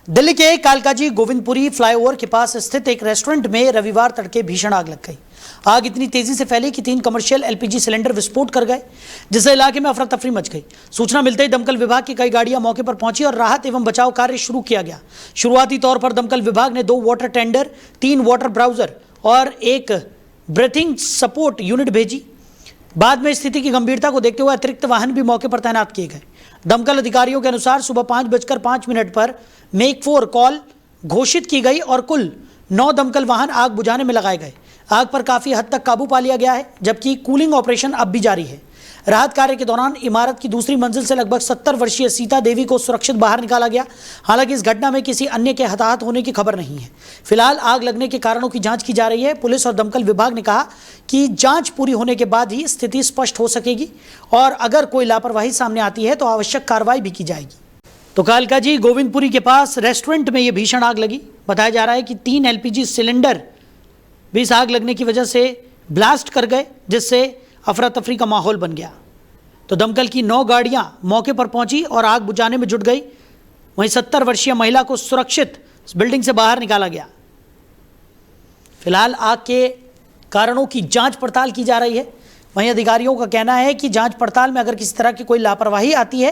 दिल्ली के कालकाजी गोविंदपुरी फ्लाईओवर के पास स्थित एक रेस्टोरेंट में रविवार तड़के भीषण आग लग गई। आग इतनी तेजी से फैली कि 3 कमर्शियल एलपीजी सिलेंडर विस्फोट कर गए, जिससे इलाके में अफरा तफरी मच गई। सूचना मिलते ही दमकल विभाग की कई गाड़ियां मौके पर पहुंची और राहत एवं बचाव कार्य शुरू किया गया। शुरुआती तौर पर दमकल विभाग ने 2 वाटर टेंडर, 3 वाटर ब्राउजर और 1 ब्रीथिंग सपोर्ट यूनिट भेजी। बाद में स्थिति की गंभीरता को देखते हुए अतिरिक्त वाहन भी मौके पर तैनात किए गए। दमकल अधिकारियों के अनुसार सुबह 5:05 पर मेक 4 कॉल घोषित की गई और कुल 9 दमकल वाहन आग बुझाने में लगाए गए। आग पर काफी हद तक काबू पा लिया गया है, जबकि कूलिंग ऑपरेशन अब भी जारी है। राहत कार्य के दौरान इमारत की दूसरी मंजिल से लगभग 70 वर्षीय सीता देवी को सुरक्षित बाहर निकाला गया। हालांकि इस घटना में किसी अन्य के हताहत होने की खबर नहीं है। फिलहाल आग लगने के कारणों की जांच की जा रही है। पुलिस और दमकल विभाग ने कहा कि जांच पूरी होने के बाद ही स्थिति स्पष्ट हो सकेगी और अगर कोई लापरवाही सामने आती है तो आवश्यक कार्रवाई भी की जाएगी। तो कालकाजी गोविंदपुरी के पास रेस्टोरेंट में यह भीषण आग लगी। बताया जा रहा है कि 3 एलपीजी सिलेंडर भी इस आग लगने की वजह से ब्लास्ट कर गए, जिससे अफरा तफरी का माहौल बन गया। तो दमकल की 9 गाड़ियां मौके पर पहुंची और आग बुझाने में जुट गई। वहीं 70 वर्षीय महिला को सुरक्षित बिल्डिंग से बाहर निकाला गया। फिलहाल आग के कारणों की जांच पड़ताल की जा रही है। वहीं अधिकारियों का कहना है कि जांच पड़ताल में अगर किसी तरह की कोई लापरवाही आती है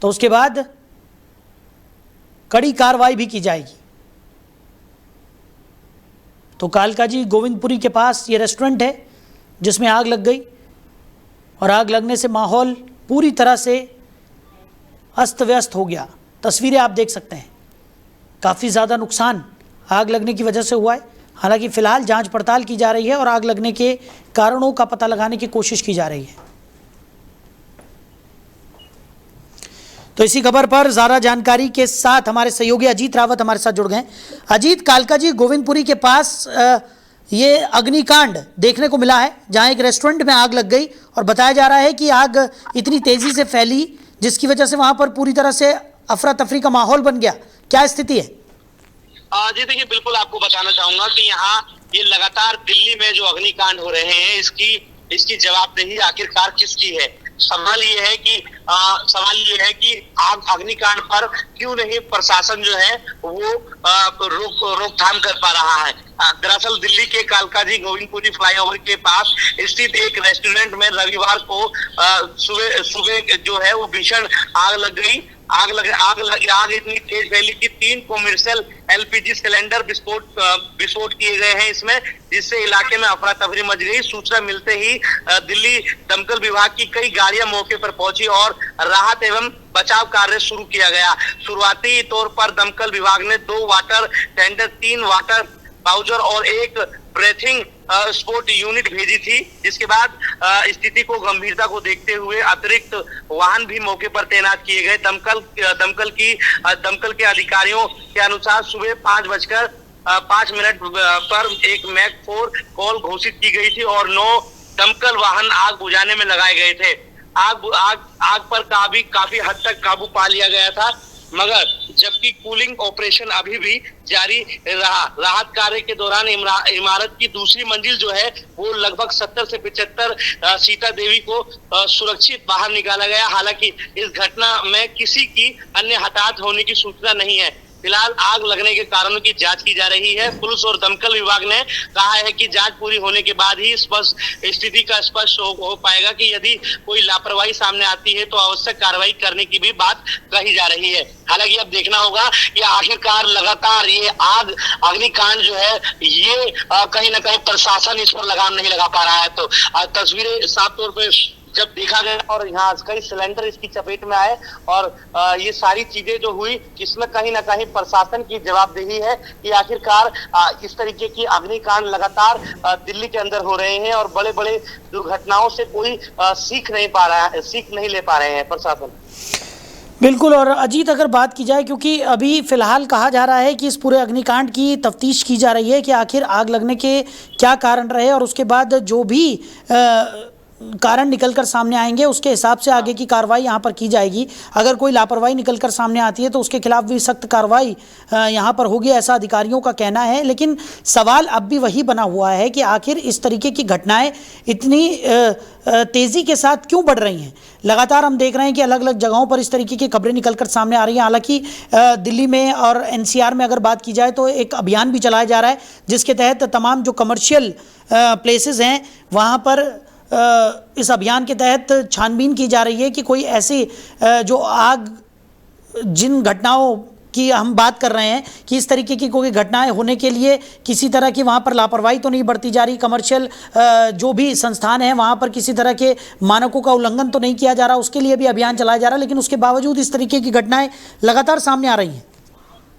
तो उसके बाद कड़ी कार्रवाई भी की जाएगी। तो कालकाजी गोविंदपुरी के पास ये रेस्टोरेंट है जिसमें आग लग गई और आग लगने से माहौल पूरी तरह से अस्त व्यस्त हो गया। तस्वीरें आप देख सकते हैं, काफ़ी ज़्यादा नुकसान आग लगने की वजह से हुआ है। हालांकि फ़िलहाल जांच पड़ताल की जा रही है और आग लगने के कारणों का पता लगाने की कोशिश की जा रही है। तो इसी खबर पर ज़्यादा जानकारी के साथ हमारे सहयोगी अजीत रावत हमारे साथ जुड़ गए। अजीत, कालकाजी गोविंदपुरी के पास ये अग्निकांड देखने को मिला है जहां एक रेस्टोरेंट में आग लग गई और बताया जा रहा है कि आग इतनी तेजी से फैली जिसकी वजह से वहां पर पूरी तरह से अफरा तफरी का माहौल बन गया। क्या स्थिति है? जी देखिए, बिल्कुल आपको बताना चाहूंगा कि यहाँ ये लगातार दिल्ली में जो अग्निकांड हो रहे हैं इसकी जवाबदेही आखिरकार किसकी है। सवाल ये है कि आग अग्निकांड पर क्यों नहीं प्रशासन जो है वो रोकथाम कर पा रहा है। दरअसल दिल्ली के कालकाजी गोविंदपुरी फ्लाईओवर के पास स्थित एक रेस्टोरेंट में रविवार को सुबह जो है वो भीषण आग लग गई। आग इतनी तेज फैली कि 3 कमर्शियल एलपीजी सिलेंडर विस्फोट किए गए हैं इसमें, जिससे इलाके में अफरा तफरी मच गई। सूचना मिलते ही दिल्ली दमकल विभाग की कई गाड़ियां मौके पर पहुंची और राहत एवं बचाव कार्य शुरू किया गया। शुरुआती तौर पर दमकल विभाग ने 2 वाटर टेंडर, 3 वाटर ब्राउजर और 1 ब्रीथिंग सपोर्ट यूनिट भेजी थी, जिसके बाद स्थिति को गंभीरता को देखते हुए अतिरिक्त वाहन भी मौके पर तैनात किए गए। दमकल के अधिकारियों के अनुसार सुबह 5:05 पर एक मैक 4 कॉल घोषित की गई थी और 9 दमकल वाहन आग बुझाने में लगाए गए थे। आग पर काफी हद तक काबू पा लिया गया था, मगर जबकि कूलिंग ऑपरेशन अभी भी जारी रहा। राहत कार्य के दौरान इमारत की दूसरी मंजिल जो है वो लगभग 70 से 75 सीता देवी को सुरक्षित बाहर निकाला गया। हालांकि इस घटना में किसी की अन्य हताहत होने की सूचना नहीं है। फिलहाल आग लगने के कारणों की जांच की जा रही है। पुलिस और दमकल विभाग ने कहा है कि जांच पूरी होने के बाद ही स्थिति का स्पष्ट हो पाएगा कि यदि कोई लापरवाही सामने आती है तो आवश्यक कार्रवाई करने की भी बात कही जा रही है। हालांकि अब देखना होगा कि आखिरकार लगातार ये अग्निकांड जो है ये कहीं ना कहीं प्रशासन इस पर लगाम नहीं लगा पा रहा है। तो तस्वीरें साफ तौर पर जब देखा गया और यहाँ कई सिलेंडर इसकी चपेट में आए और ये सारी चीजें जो हुई, इसमें कहीं ना कहीं प्रशासन की जवाबदेही है कि आखिरकार इस तरीके की अग्निकांड लगातार दिल्ली के अंदर हो रहे हैं और बड़े बड़े दुर्घटनाओं से कोई सीख नहीं ले पा रहे हैं प्रशासन। बिल्कुल। और अजीत, अगर बात की जाए, क्योंकि अभी फिलहाल कहा जा रहा है कि इस पूरे अग्निकांड की तफ्तीश की जा रही है कि आखिर आग लगने के क्या कारण रहे और उसके बाद जो भी कारण निकलकर सामने आएंगे उसके हिसाब से आगे की कार्रवाई यहाँ पर की जाएगी। अगर कोई लापरवाही निकलकर सामने आती है तो उसके खिलाफ भी सख्त कार्रवाई यहाँ पर होगी, ऐसा अधिकारियों का कहना है। लेकिन सवाल अब भी वही बना हुआ है कि आखिर इस तरीके की घटनाएं इतनी तेज़ी के साथ क्यों बढ़ रही हैं। लगातार हम देख रहे हैं कि अलग अलग जगहों पर इस तरीके की खबरें निकलकर सामने आ रही हैं। हालांकि दिल्ली में और NCR में अगर बात की जाए तो एक अभियान भी चलाया जा रहा है जिसके तहत तमाम जो कमर्शियल प्लेसेस हैं वहाँ पर इस अभियान के तहत छानबीन की जा रही है कि कोई ऐसी जो आग, जिन घटनाओं की हम बात कर रहे हैं कि इस तरीके की कोई घटनाएं होने के लिए किसी तरह की वहाँ पर लापरवाही तो नहीं बरती जा रही, कमर्शियल जो भी संस्थान हैं वहाँ पर किसी तरह के मानकों का उल्लंघन तो नहीं किया जा रहा, उसके लिए भी अभियान चलाया जा रहा है। लेकिन उसके बावजूद इस तरीके की घटनाएं लगातार सामने आ रही हैं।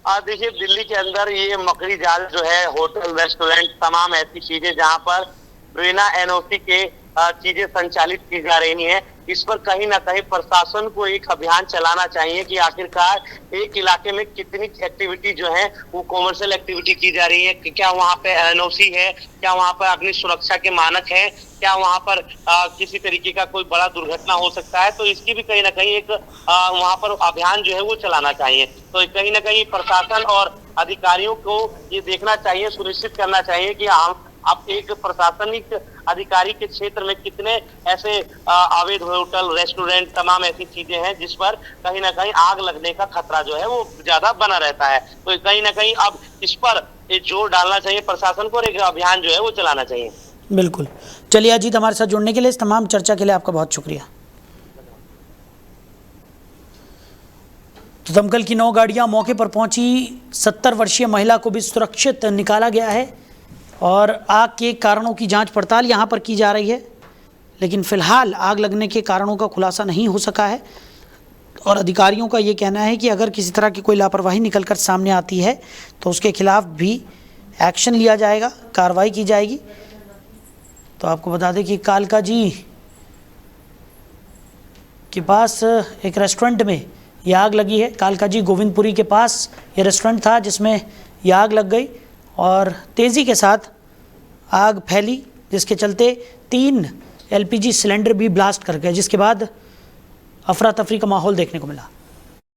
देखिए, दिल्ली के अंदर ये मकड़ी जाल जो है, होटल, रेस्टोरेंट, तमाम ऐसी चीजें जहाँ पर बिना NOC के चीजें संचालित की जा रही हैं, इस पर कहीं ना कहीं प्रशासन को एक अभियान चलाना चाहिए कि आखिरकार एक इलाके में कितनी एक्टिविटी जो है वो कॉमर्शियल एक्टिविटी की जा रही है, क्या वहाँ पे NOC है, क्या वहाँ पर अग्नि सुरक्षा के मानक है, क्या वहाँ पर किसी तरीके का कोई बड़ा दुर्घटना हो सकता है। तो इसकी भी कहीं ना कहीं एक वहाँ पर अभियान जो है वो चलाना चाहिए। तो कहीं ना कहीं प्रशासन और अधिकारियों को ये देखना चाहिए, सुनिश्चित करना चाहिए कि अब एक प्रशासनिक अधिकारी के क्षेत्र में कितने ऐसे अवैध होटल, रेस्टोरेंट, तमाम ऐसी चीजें हैं जिस पर कहीं ना कहीं आग लगने का खतरा जो है वो ज्यादा बना रहता है। तो कहीं ना कहीं अब इस पर जोर डालना चाहिए प्रशासन को और एक अभियान जो है वो चलाना चाहिए। बिल्कुल। चलिए अजीत, हमारे साथ जुड़ने के लिए, इस तमाम चर्चा के लिए आपका बहुत शुक्रिया। तो दमकल की 9 गाड़ियां मौके पर पहुंची, 70 वर्षीय महिला को भी सुरक्षित निकाला गया है और आग के कारणों की जांच पड़ताल यहां पर की जा रही है। लेकिन फिलहाल आग लगने के कारणों का खुलासा नहीं हो सका है और अधिकारियों का ये कहना है कि अगर किसी तरह की कोई लापरवाही निकलकर सामने आती है तो उसके खिलाफ भी एक्शन लिया जाएगा, कार्रवाई की जाएगी। तो आपको बता दें कि कालका जी के पास एक रेस्टोरेंट में यह आग लगी है। कालका जी गोविंदपुरी के पास ये रेस्टोरेंट था जिसमें यह आग लग गई और तेज़ी के साथ आग फैली, जिसके चलते 3 LPG सिलेंडर भी ब्लास्ट कर गए, जिसके बाद अफरा तफरी का माहौल देखने को मिला।